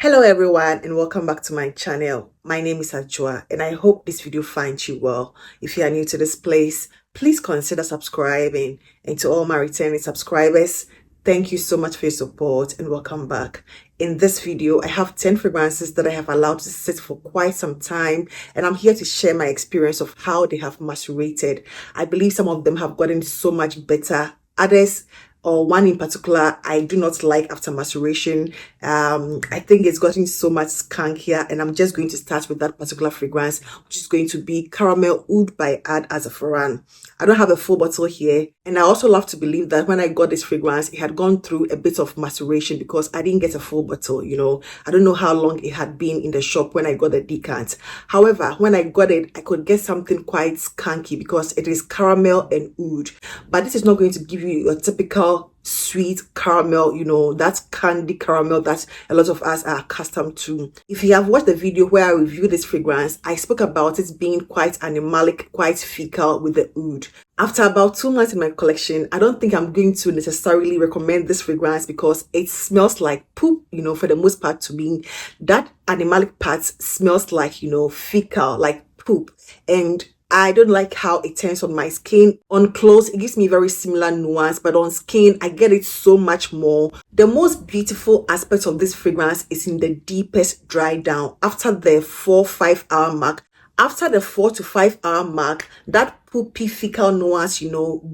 Hello everyone and welcome back to my channel. My name is Ajwa and I hope this video finds you well. If you are new to this place, please consider subscribing, and to all my returning subscribers, thank you so much for your support and welcome back. In this video, I have 10 fragrances that I have allowed to sit for quite some time, and I'm here to share my experience of how they have macerated. I believe some of them have gotten so much better. Others, or one in particular, I do not like after maceration. I think it's gotten so much skankier, and I'm just going to start with that particular fragrance, which is going to be Caramel Oud by Zaafaran. I don't have a full bottle here, and I also love to believe that when I got this fragrance, it had gone through a bit of maceration because I didn't get a full bottle. I don't know how long it had been in the shop when I got the decant. However, when I got it, I could get something quite skanky because it is caramel and oud, but this is not going to give you a typical sweet caramel, that candy caramel that a lot of us are accustomed to. If you have watched the video where I reviewed this fragrance, I spoke about it being quite animalic, quite fecal with the oud. After about 2 months in my collection, I don't think I'm going to necessarily recommend this fragrance because it smells like poop, for the most part to me. That animalic part smells like, fecal, like poop. And I don't like how it turns on my skin. On clothes, it gives me very similar nuance, but on skin, I get it so much more. The most beautiful aspect of this fragrance is in the deepest dry down after the 4-5 hour mark. After the 4 to 5 hour mark, that poopy fecal nuance,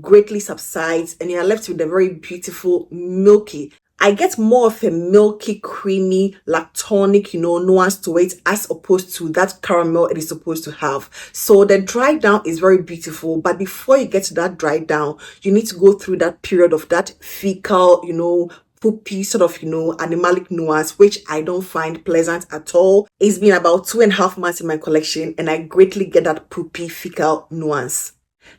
greatly subsides, and you're left with a very beautiful milky. I get more of a milky, creamy, lactonic, nuance to it as opposed to that caramel it is supposed to have. So the dry down is very beautiful, but before you get to that dry down, you need to go through that period of that fecal, poopy sort of, animalic nuance, which I don't find pleasant at all. It's been about 2.5 months in my collection, and I greatly get that poopy fecal nuance.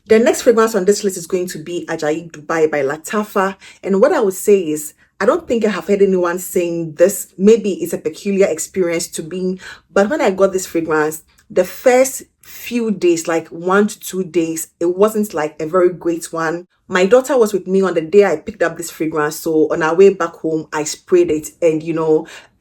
The next fragrance on this list is going to be Aay Dubai by Lattafa, and what I would say is, I don't think I have heard anyone saying this. Maybe it's a peculiar experience to me, but when I got this fragrance, the first few days, like 1 to 2 days, it wasn't like a very great one. My daughter was with me on the day I picked up this fragrance, so on our way back home, I sprayed it, and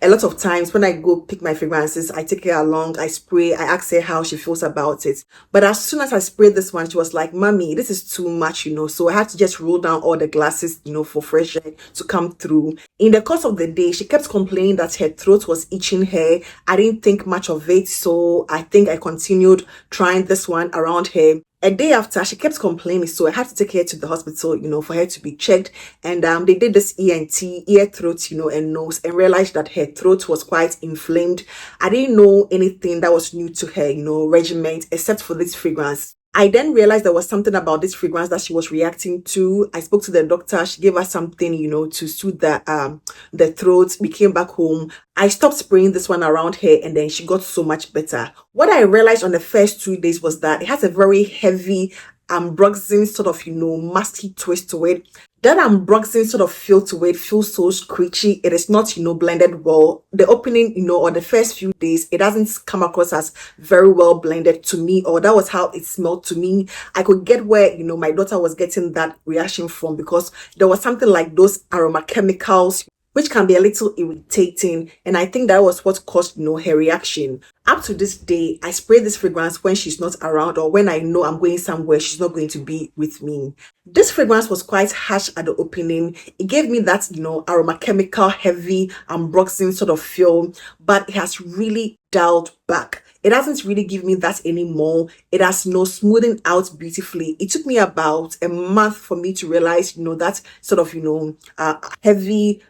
a lot of times when I go pick my fragrances, I take her along, I spray, I ask her how she feels about it. But as soon as I sprayed this one, she was like, "Mommy, this is too much, so I had to just roll down all the glasses, for fresh air to come through." In the course of the day, she kept complaining that her throat was itching her. I didn't think much of it, so I think I continued trying this one around her. A day after, she kept complaining, so I had to take her to the hospital, for her to be checked. And they did this ENT, ear, throat, and nose, and realized that her throat was quite inflamed. I didn't know anything that was new to her, regimen, except for this fragrance. I then realized there was something about this fragrance that she was reacting to. I spoke to the doctor. She gave us something, to soothe the throat. We came back home. I stopped spraying this one around her, and then she got so much better. What I realized on the first 2 days was that it has a very heavy ambroxan sort of, musky twist to it. That ambroxan sort of feel to it feels so screechy. It is not, blended well. The opening, or the first few days, it doesn't come across as very well blended to me, or that was how it smelled to me. I could get where, my daughter was getting that reaction from, because there was something like those aroma chemicals, which can be a little irritating, and I think that was what caused, her reaction. Up to this day, I spray this fragrance when she's not around, or when I know I'm going somewhere she's not going to be with me. This fragrance was quite harsh at the opening. It gave me that, aroma chemical, heavy, ambroxan sort of feel, but it has really dialed back. It doesn't really give me that anymore. It has smoothing out beautifully. It took me about a month for me to realize, that sort of, heavy,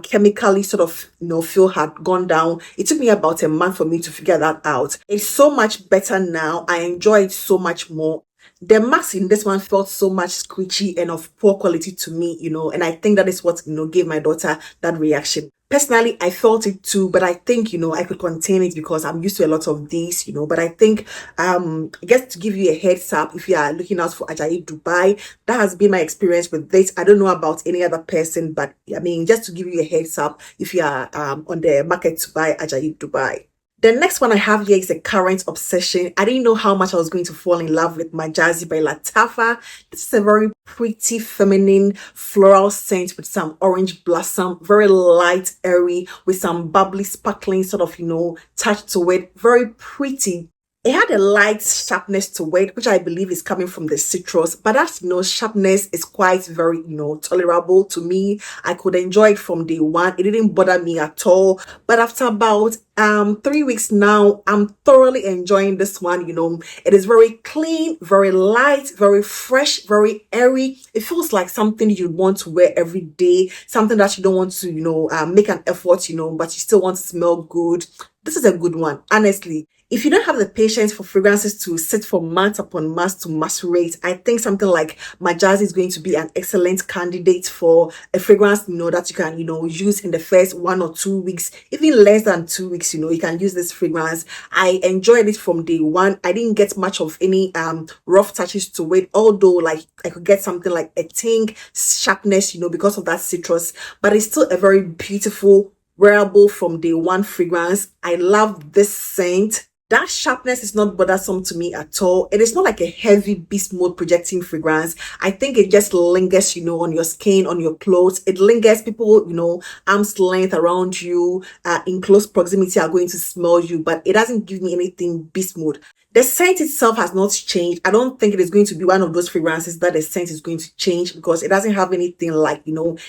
chemically sort of, feel had gone down. It took me about a month for me to figure that out. It's so much better now. I enjoy it so much more. The mask in this one felt so much screechy and of poor quality to me, and I think that is what, gave my daughter that reaction. Personally, I felt it too, but I think, I could contain it because I'm used to a lot of these, but I think, just to give you a heads up, if you are looking out for Aay Dubai, that has been my experience with this. I don't know about any other person, but I mean, just to give you a heads up, if you are on the market to buy Aay Dubai. The next one I have here is a current obsession. I didn't know how much I was going to fall in love with Majaazi by Lattafa. This is a very pretty, feminine, floral scent with some orange blossom, very light, airy, with some bubbly, sparkling sort of, touch to it. Very pretty. It had a light sharpness to it, which I believe is coming from the citrus, but that, sharpness is quite very, tolerable to me. I could enjoy it from day one. It didn't bother me at all. But after about 3 weeks now, I'm thoroughly enjoying this one. It is very clean, very light, very fresh, very airy. It feels like something you want to wear every day, something that you don't want to, make an effort, but you still want to smell good. This is a good one, honestly. If you don't have the patience for fragrances to sit for months upon months to macerate, I think something like Majaazi is going to be an excellent candidate for a fragrance, that you can, use in the first 1 or 2 weeks, even less than 2 weeks, you can use this fragrance. I enjoyed it from day one. I didn't get much of any rough touches to it, although like I could get something like a tink sharpness, because of that citrus, but it's still a very beautiful, wearable from day one fragrance. I love this scent. That sharpness is not bothersome to me at all. It is not like a heavy beast mode projecting fragrance. I think it just lingers, on your skin, on your clothes. It lingers. People, arm's length around you, in close proximity are going to smell you, but it doesn't give me anything beast mode. The scent itself has not changed. I don't think it is going to be one of those fragrances that the scent is going to change, because it doesn't have anything like,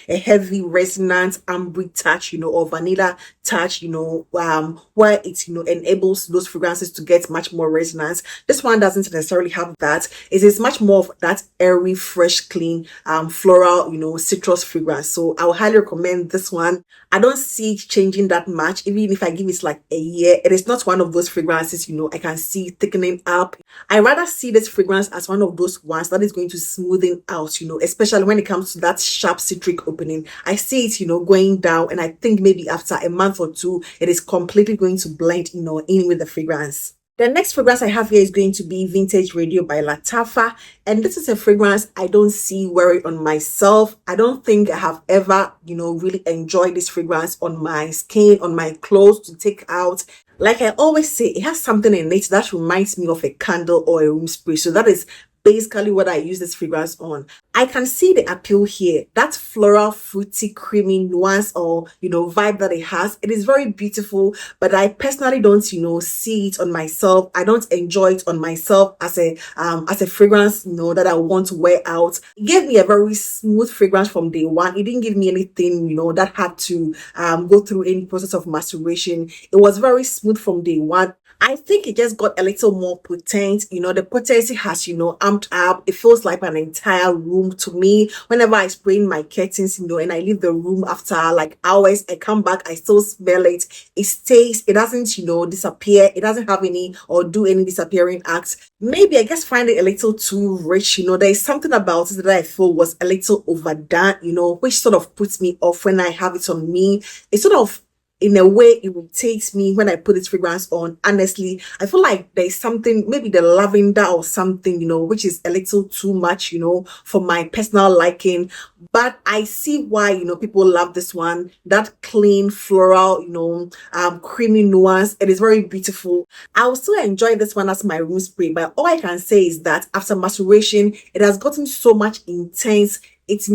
a heavy resonant amber touch, or vanilla touch, where it, enables those fragrances to get much more resonance. This one doesn't necessarily have that. It is much more of that airy, fresh, clean, floral, citrus fragrance. So I would highly recommend this one. I don't see it changing that much, even if I give it like a year. It is not one of those fragrances, I can see thickening up. I rather see this fragrance as one of those ones that is going to smoothen out, especially when it comes to that sharp citric opening. I see it, going down, and I think maybe after a month or two, it is completely going to blend, in with the fragrance. The next fragrance I have here is going to be Vintage Radio by Lattafa. And this is a fragrance I don't see wearing on myself. I don't think I have ever, really enjoyed this fragrance on my skin, on my clothes to take out. Like I always say, it has something in it that reminds me of a candle or a room spray. So that is basically what I use this fragrance on. I can see the appeal here, that floral, fruity, creamy nuance or, vibe that it has. It is very beautiful, but I personally don't, see it on myself. I don't enjoy it on myself as a fragrance, that I want to wear out. It gave me a very smooth fragrance from day one. It didn't give me anything, that had to go through any process of maceration. It was very smooth from day one. I think it just got a little more potent. The potency has, amped up. It feels like an entire room to me. Whenever I spray in my curtains, and I leave the room after like hours, I come back, I still smell it. It stays. It doesn't, disappear. It doesn't have any or do any disappearing acts. Maybe I just find it a little too rich. There is something about it that I feel was a little overdone, which sort of puts me off when I have it on me. It sort of, in a way, irritates me when I put this fragrance on. Honestly, I feel like there's something, maybe the lavender or something, which is a little too much, for my personal liking. But I see why, people love this one. That clean, floral, creamy nuance. It is very beautiful. I will still enjoy this one as my room spray. But all I can say is that after maceration, it has gotten so much intense. It's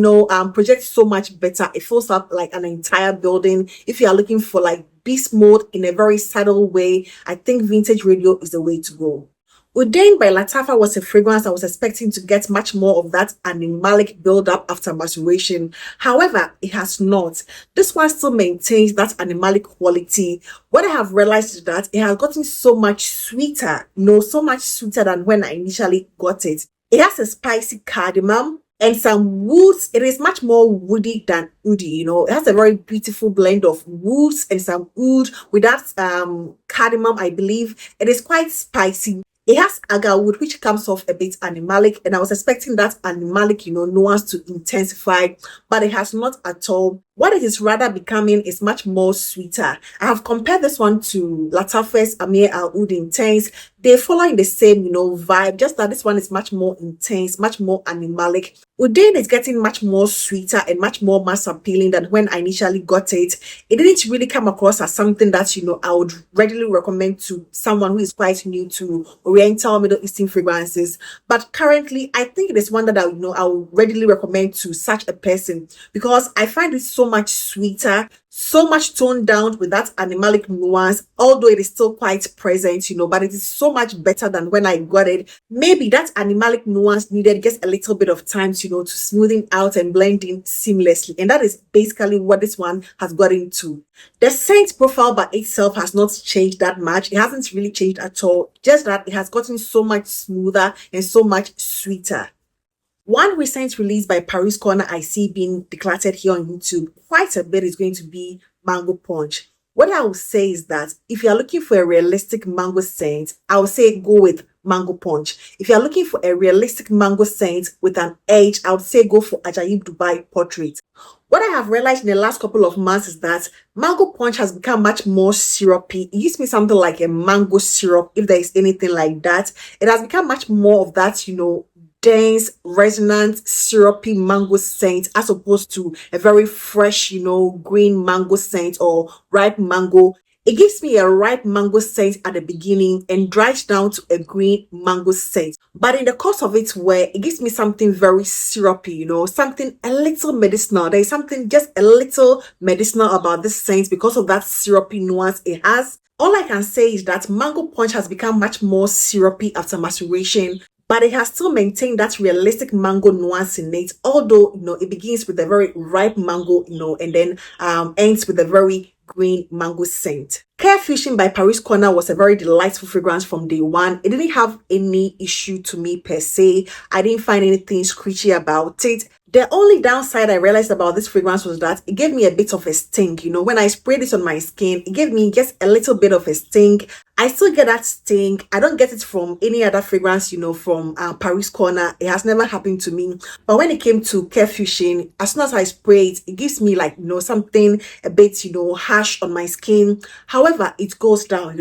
projects so much better. It feels up like an entire building. If you are looking for like beast mode in a very subtle way, I think Vintage Radio is the way to go. Udan by Lattafa was a fragrance I was expecting to get much more of that animalic build-up after maceration. However, it has not. This one still maintains that animalic quality. What I have realized is that it has gotten so much sweeter, so much sweeter than when I initially got it. It has a spicy cardamom and some woods. It is much more woody than oody, It has a very beautiful blend of woods and some oud with that cardamom, I believe. It is quite spicy. It has agarwood, which comes off a bit animalic, and I was expecting that animalic, nuance to intensify, but it has not at all. What it is rather becoming is much more sweeter. I have compared this one to Lattafa's Caramel Oud Intense. They follow in the same, vibe, just that this one is much more intense, much more animalic. Udan is getting much more sweeter and much more mass appealing than when I initially got it. It didn't really come across as something that, I would readily recommend to someone who is quite new to Oriental Middle Eastern fragrances. But currently, I think it is one that I would readily recommend to such a person because I find it so much sweeter, so much toned down with that animalic nuance, although it is still quite present, but it is so much better than when I got it. Maybe that animalic nuance needed just a little bit of time, to smoothing out and blend in seamlessly. And that is basically what this one has got into. The scent profile by itself has not changed that much. It hasn't really changed at all. Just that it has gotten so much smoother and so much sweeter. One recent release by Paris Corner I see being declared here on YouTube quite a bit is going to be Mango Punch. What I will say is that if you are looking for a realistic mango scent, I would say go with Mango Punch. If you are looking for a realistic mango scent with an edge, I would say go for Ajayeb Dubai Portrait. What I have realized in the last couple of months is that Mango Punch has become much more syrupy. It used to be something like a mango syrup, if there is anything like that. It has become much more of that, dense, resonant, syrupy mango scent as opposed to a very fresh, green mango scent or ripe mango. It gives me a ripe mango scent at the beginning and dries down to a green mango scent. But in the course of its wear, it gives me something very syrupy, something a little medicinal. There is something just a little medicinal about this scent because of that syrupy nuance it has. All I can say is that Mango Punch has become much more syrupy after maceration, but it has still maintained that realistic mango nuance in it, although, it begins with a very ripe mango, and then ends with a very green mango scent. Khair Fusion by Paris Corner was a very delightful fragrance from day one. It didn't have any issue to me per se. I didn't find anything screechy about it. The only downside I realized about this fragrance was that it gave me a bit of a stink. When I sprayed this on my skin, it gave me just a little bit of a stink. I still get that stink. I don't get it from any other fragrance, from Paris Corner. It has never happened to me. But when it came to Khair Fusion, as soon as I spray it, it gives me like, something a bit, harsh on my skin. However, it goes down,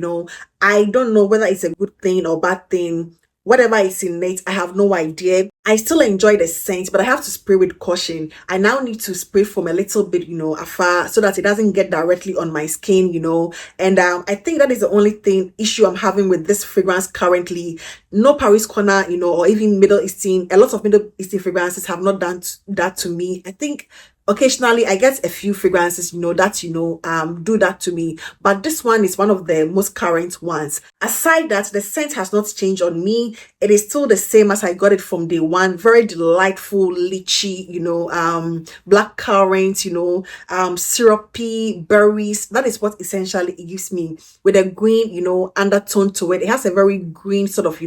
I don't know whether it's a good thing or bad thing. Whatever is in it, I have no idea. I still enjoy the scent, but I have to spray with caution. I now need to spray from a little bit, afar so that it doesn't get directly on my skin, And I think that is the only issue I'm having with this fragrance currently. No Paris Corner, or even Middle Eastern. A lot of Middle Eastern fragrances have not done that to me. I think occasionally I get a few fragrances, that, do that to me. But this one is one of the most current ones. Aside that, the scent has not changed on me. It is still the same as I got it from day one. Very delightful, lychee, black currant, syrupy berries. That is what essentially it gives me, with a green, undertone to it. It has a very green sort of,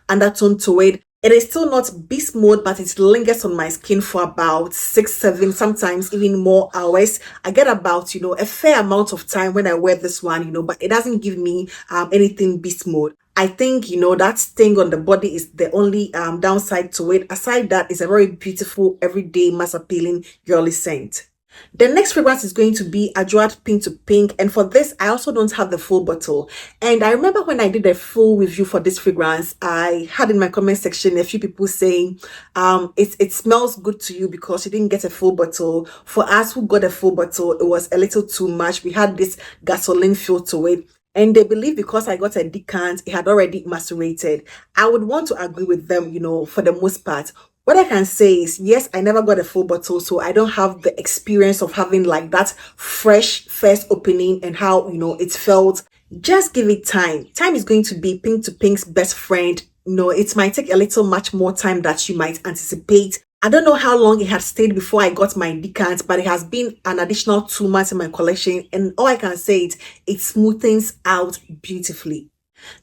undertone to it. It is still not beast mode, but it lingers on my skin for about 6, 7, sometimes even more hours. I get about, a fair amount of time when I wear this one, but it doesn't give me anything beast mode. I think, that sting on the body is the only downside to it. Aside that, it's a very beautiful, everyday, mass appealing, girly scent. The next fragrance is going to be Ajayeb Pink to Pink, and for this I also don't have the full bottle. And I remember when I did a full review for this fragrance, I had in my comment section a few people saying it smells good to you because you didn't get a full bottle. For us who got a full bottle, it was a little too much. We had this gasoline feel to it. And they believe because I got a decant, it had already macerated. I would want to agree with them, for the most part. What I can say is, yes, I never got a full bottle, so I don't have the experience of having like that fresh first opening and how, it felt. Just give it time. Time is going to be Pink to Pink's best friend. It might take a little much more time that you might anticipate. I don't know how long it had stayed before I got my decant, but it has been an additional 2 months in my collection, and all I can say is it smoothens out beautifully.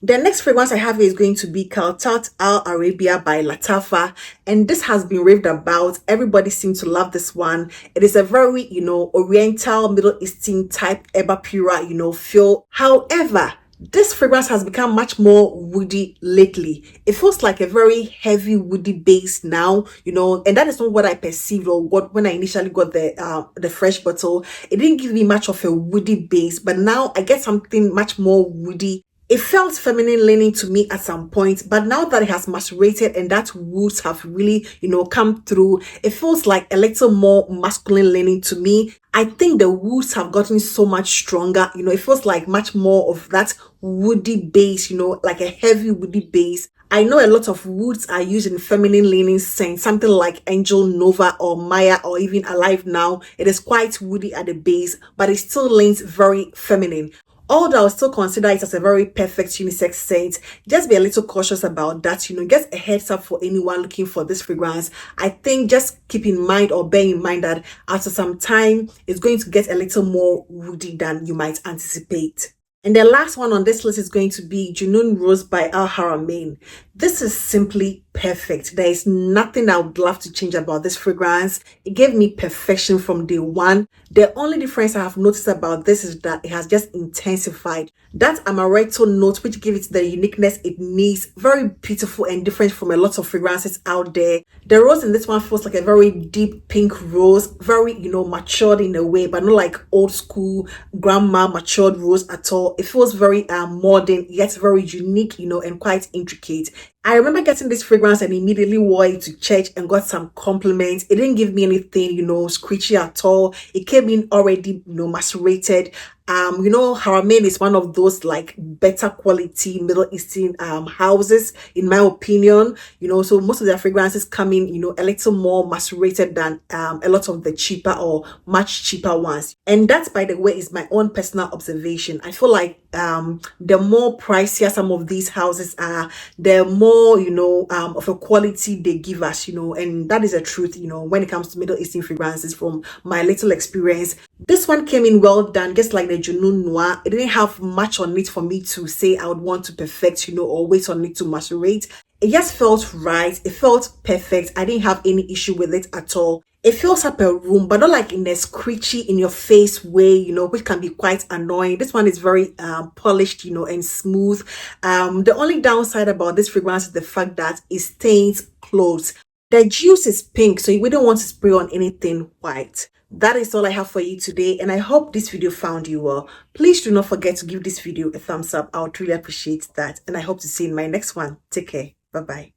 The next fragrance I have here is going to be Khaltat Al Arabia by Lattafa, and this has been raved about. Everybody seems to love this one. It is a very, Oriental Middle Eastern type Eba Pura, feel. However, This fragrance has become much more woody lately. It feels like a very heavy woody base now, and that is not what I perceived or what when I initially got the fresh bottle. It didn't give me much of a woody base, but now I get something much more woody. It felt feminine leaning to me at some point, but now that it has macerated and that woods have really, come through, it feels like a little more masculine leaning to me. I think the woods have gotten so much stronger. It feels like much more of that woody base, like a heavy woody base. I know a lot of woods are used in feminine leaning scents, something like Angel Nova or Maya or even Alive Now. It is quite woody at the base, but it still leans very feminine. Although I'll still consider it as a very perfect unisex scent, just be a little cautious about that. Just a heads up for anyone looking for this fragrance. I think just keep in mind or bear in mind that after some time, it's going to get a little more woody than you might anticipate. And the last one on this list is going to be Junoon Rose by Haramain. This is simply perfect. There is nothing I would love to change about this fragrance. It gave me perfection from day one. The only difference I have noticed about this is that it has just intensified that amaretto note, which gives it the uniqueness it needs. Very beautiful and different from a lot of fragrances out there. The rose in this one feels like a very deep pink rose, very, matured in a way, but not like old school grandma matured rose at all. It feels very modern, yet very unique, and quite intricate. I remember getting this fragrance and immediately wore it to church and got some compliments. It didn't give me anything, screechy at all. It came in already, macerated. Haramain is one of those like better quality Middle Eastern houses, in my opinion. So most of their fragrances come in, a little more macerated than a lot of the cheaper or much cheaper ones. And that, by the way, is my own personal observation. I feel like the more pricier some of these houses are, the more of a quality they give us, and that is the truth, when it comes to Middle Eastern fragrances from my little experience. This one came in well done, just like the Junoon Noir. It didn't have much on it for me to say I would want to perfect, or wait on it to macerate. It just felt right. It felt perfect. I didn't have any issue with it at all. It fills up a room, but not like in a screechy, in your face way, which can be quite annoying. This one is very polished, and smooth. The only downside about this fragrance is the fact that it stains clothes. The juice is pink, so you wouldn't want to spray on anything white. That is all I have for you today, and I hope this video found you well. Please do not forget to give this video a thumbs up. I would really appreciate that, and I hope to see you in my next one. Take care. Bye-bye.